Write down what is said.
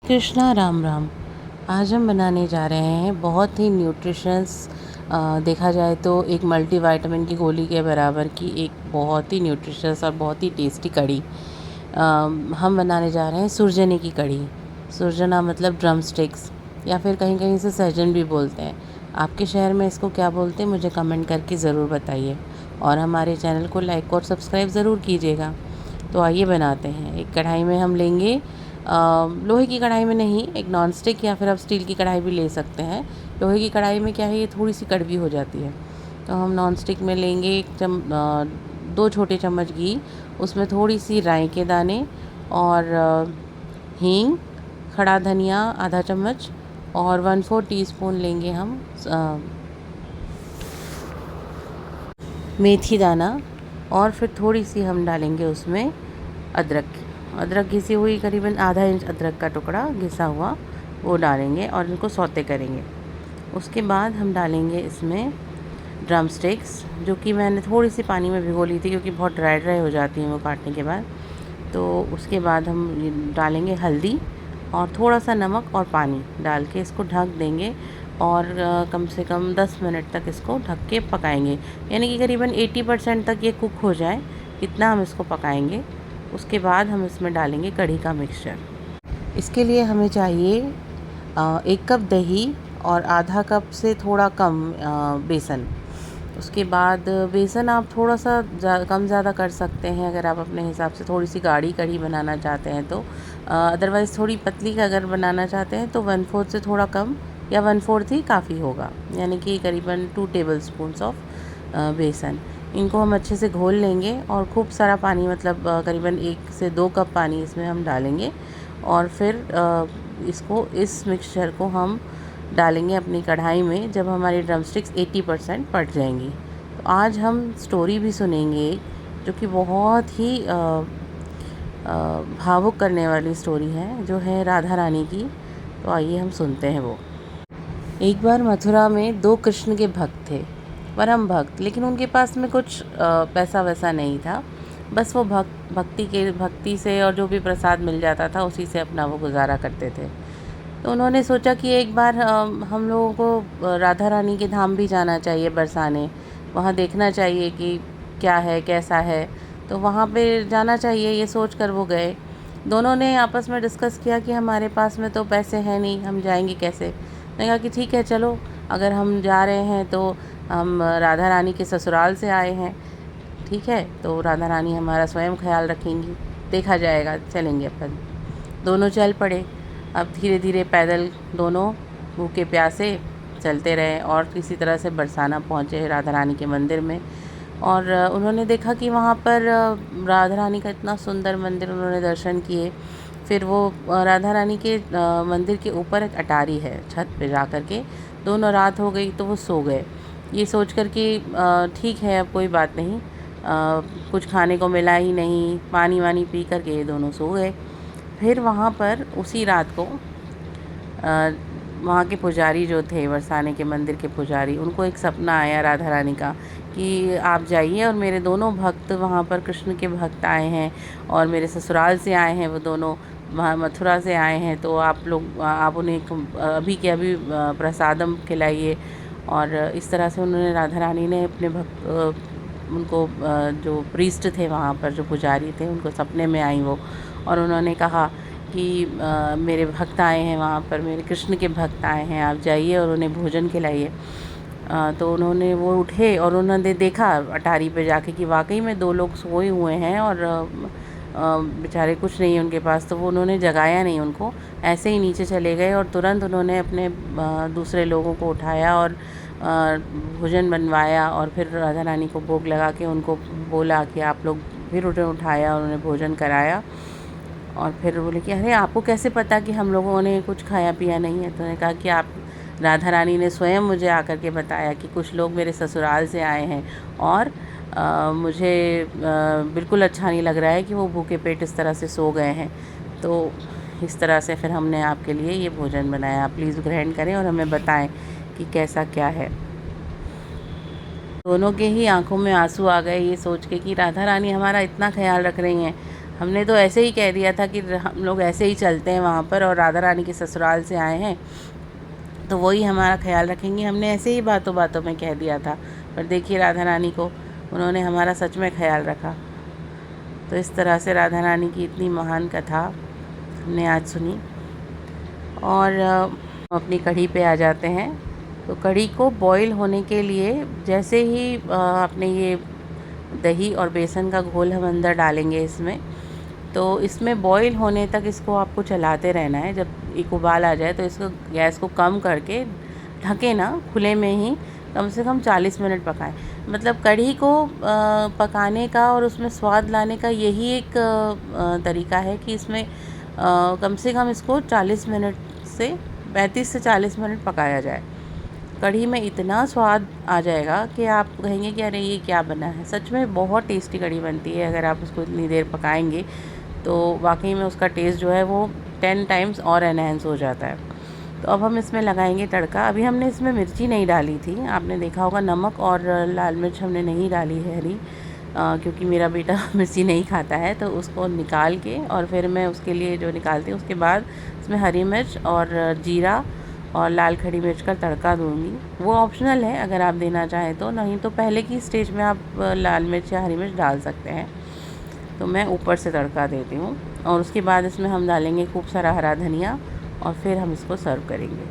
कृष्णा राम राम। आज हम बनाने जा रहे हैं बहुत ही न्यूट्रिशंस, देखा जाए तो एक मल्टीविटामिन की गोली के बराबर की एक बहुत ही न्यूट्रिशस और बहुत ही टेस्टी कढ़ी। हम बनाने जा रहे हैं सुरजनी की कढ़ी। सुरजना मतलब ड्रम स्टिक्स, या फिर कहीं कहीं से सहजन भी बोलते हैं। आपके शहर में इसको क्या बोलते हैं मुझे कमेंट करके ज़रूर बताइए, और हमारे चैनल को लाइक और सब्सक्राइब ज़रूर कीजिएगा। तो आइए बनाते हैं। एक कढ़ाई में हम लेंगे, लोहे की कढ़ाई में नहीं, एक नॉन स्टिक या फिर आप स्टील की कढ़ाई भी ले सकते हैं। लोहे की कढ़ाई में क्या है, ये थोड़ी सी कड़वी हो जाती है। तो हम नॉन स्टिक में लेंगे 2 छोटे चम्मच घी, उसमें थोड़ी सी राई के दाने और हींग, खड़ा धनिया आधा चम्मच, और 1/4 टीस्पून लेंगे हम मेथी दाना, और फिर थोड़ी सी हम डालेंगे उसमें अदरक घिसी हुई, करीबन आधा इंच अदरक का टुकड़ा घिसा हुआ वो डालेंगे और इनको सौते करेंगे। उसके बाद हम डालेंगे इसमें ड्रम स्टिक्स, जो कि मैंने थोड़ी सी पानी में भिगो ली थी क्योंकि बहुत ड्राई ड्राई हो जाती हैं वो काटने के बाद। तो उसके बाद हम डालेंगे हल्दी और थोड़ा सा नमक और पानी डाल के इसको ढक देंगे, और कम से कम 10 मिनट तक इसको ढक के पकाएंगे। यानी कि करीबन 80% तक ये कुक हो जाए, इतना हम इसको पकाएंगे। उसके बाद हम इसमें डालेंगे कढ़ी का मिक्सचर। इसके लिए हमें चाहिए 1 कप दही और आधा कप से थोड़ा कम बेसन। उसके बाद बेसन आप थोड़ा सा कम ज़्यादा कर सकते हैं अगर आप अपने हिसाब से थोड़ी सी गाढ़ी कढ़ी बनाना चाहते हैं तो। अदरवाइज़ थोड़ी पतली अगर बनाना चाहते हैं तो 1/4 से थोड़ा कम, या 1/4 ही काफ़ी होगा, यानी कि करीबन 2 टेबल स्पून्स ऑफ बेसन। इनको हम अच्छे से घोल लेंगे और खूब सारा पानी, मतलब करीबन 1 से 2 कप पानी इसमें हम डालेंगे, और फिर इसको, इस मिक्सचर को हम डालेंगे अपनी कढ़ाई में जब हमारी ड्रम स्टिक्स 80% पक जाएंगी। तो आज हम स्टोरी भी सुनेंगे जो कि बहुत ही भावुक करने वाली स्टोरी है, जो है राधा रानी की। तो आइए हम सुनते हैं वो। एक बार मथुरा में 2 कृष्ण के भक्त थे, परम भक्त, लेकिन उनके पास में कुछ पैसा वैसा नहीं था। बस वो भक्ति से और जो भी प्रसाद मिल जाता था उसी से अपना वो गुजारा करते थे। तो उन्होंने सोचा कि एक बार हम लोगों को राधा रानी के धाम भी जाना चाहिए बरसाने, वहाँ देखना चाहिए कि क्या है कैसा है। तो वहाँ पे जाना चाहिए, ये सोच कर वो गए। दोनों ने आपस में डिस्कस किया कि हमारे पास में तो पैसे हैं नहीं, हम जाएंगे कैसे। मैंने कहा कि ठीक है चलो, अगर हम जा रहे हैं तो हम राधा रानी के ससुराल से आए हैं, ठीक है, तो राधा रानी हमारा स्वयं ख्याल रखेंगी, देखा जाएगा, चलेंगे अपन। दोनों चल पड़े। अब धीरे धीरे पैदल दोनों भूखे प्यासे चलते रहे और किसी तरह से बरसाना पहुँचे राधा रानी के मंदिर में। और उन्होंने देखा कि वहाँ पर राधा रानी का इतना सुंदर मंदिर, उन्होंने दर्शन किए। फिर वो राधा रानी के मंदिर के ऊपर एक अटारी है, छत पे जा कर के दोनों, रात हो गई तो वो सो गए, ये सोच कर कि ठीक है अब कोई बात नहीं, कुछ खाने को मिला ही नहीं, पानी वानी पी कर के ये दोनों सो गए। फिर वहाँ पर उसी रात को वहाँ के पुजारी जो थे, बरसाने के मंदिर के पुजारी, उनको एक सपना आया राधा रानी का कि आप जाइए और मेरे दोनों भक्त, वहाँ पर कृष्ण के भक्त आए हैं और मेरे ससुराल से आए हैं, वो दोनों वहाँ मथुरा से आए हैं, तो आप उन्हें अभी के अभी प्रसादम खिलाइए। और इस तरह से उन्होंने, राधा रानी ने अपने उनको जो प्रीस्ट थे वहाँ पर, जो पुजारी थे, उनको सपने में आई वो, और उन्होंने कहा कि मेरे भक्त आए हैं वहाँ पर, मेरे कृष्ण के भक्त आए हैं, आप जाइए और उन्हें भोजन खिलाइए। तो उन्होंने, वो उठे और उन्होंने देखा अटारी पे जाके कि वाकई में 2 लोग सोए हुए हैं और बेचारे कुछ नहीं है उनके पास। तो वो उन्होंने जगाया नहीं उनको, ऐसे ही नीचे चले गए और तुरंत उन्होंने अपने दूसरे लोगों को उठाया और भोजन बनवाया, और फिर राधा रानी को भोग लगा के उनको बोला कि आप लोग, फिर उन्हें उठाया और उन्हें भोजन कराया। और फिर बोले कि अरे आपको कैसे पता कि हम लोगों ने कुछ खाया पिया नहीं है। तो उन्होंने कहा कि आप, राधा रानी ने स्वयं मुझे आकर के बताया कि कुछ लोग मेरे ससुराल से आए हैं और मुझे बिल्कुल अच्छा नहीं लग रहा है कि वो भूखे पेट इस तरह से सो गए हैं। तो इस तरह से फिर हमने आपके लिए ये भोजन बनाया, आप प्लीज़ ग्रहण करें और हमें बताएं कि कैसा क्या है। दोनों के ही आंखों में आंसू आ गए ये सोच के कि राधा रानी हमारा इतना ख्याल रख रही हैं, हमने तो ऐसे ही कह दिया था कि हम लोग ऐसे ही चलते हैं वहाँ पर और राधा रानी के ससुराल से आए हैं तो वही हमारा ख्याल रखेंगे। हमने ऐसे ही बातों बातों में कह दिया था, पर देखिए राधा रानी को उन्होंने हमारा सच में ख्याल रखा। तो इस तरह से राधा रानी की इतनी महान कथा हमने आज सुनी। और अपनी कढ़ी पे आ जाते हैं। तो कढ़ी को बॉईल होने के लिए जैसे ही अपने ये दही और बेसन का घोल हम अंदर डालेंगे इसमें, तो इसमें बॉईल होने तक इसको आपको चलाते रहना है। जब एक उबाल आ जाए तो इसको गैस को कम करके ढके ना, खुले में ही कम से कम 40 मिनट पकाएं। मतलब कढ़ी को पकाने का और उसमें स्वाद लाने का यही एक तरीका है कि इसमें कम से कम इसको 40 मिनट से 35 से 40 मिनट पकाया जाए। कढ़ी में इतना स्वाद आ जाएगा कि आप कहेंगे कि अरे ये क्या बना है। सच में बहुत टेस्टी कढ़ी बनती है। अगर आप उसको इतनी देर पकाएंगे तो वाकई में उसका टेस्ट जो है वो 10 टाइम्स और एनहेंस हो जाता है। तो अब हम इसमें लगाएंगे तड़का। अभी हमने इसमें मिर्ची नहीं डाली थी, आपने देखा होगा। नमक और लाल मिर्च हमने नहीं डाली है हरी, क्योंकि मेरा बेटा मिर्ची नहीं खाता है। तो उसको निकाल के और फिर मैं उसके लिए जो निकालती हूँ उसके बाद इसमें हरी मिर्च और जीरा और लाल खड़ी मिर्च का तड़का दूँगी। वो ऑप्शनल है, अगर आप देना चाहें तो, नहीं तो पहले की स्टेज में आप लाल मिर्च या हरी मिर्च डाल सकते हैं। तो मैं ऊपर से तड़का देती हूँ और उसके बाद इसमें हम डालेंगे खूब सारा हरा धनिया और फिर हम इसको सर्व करेंगे।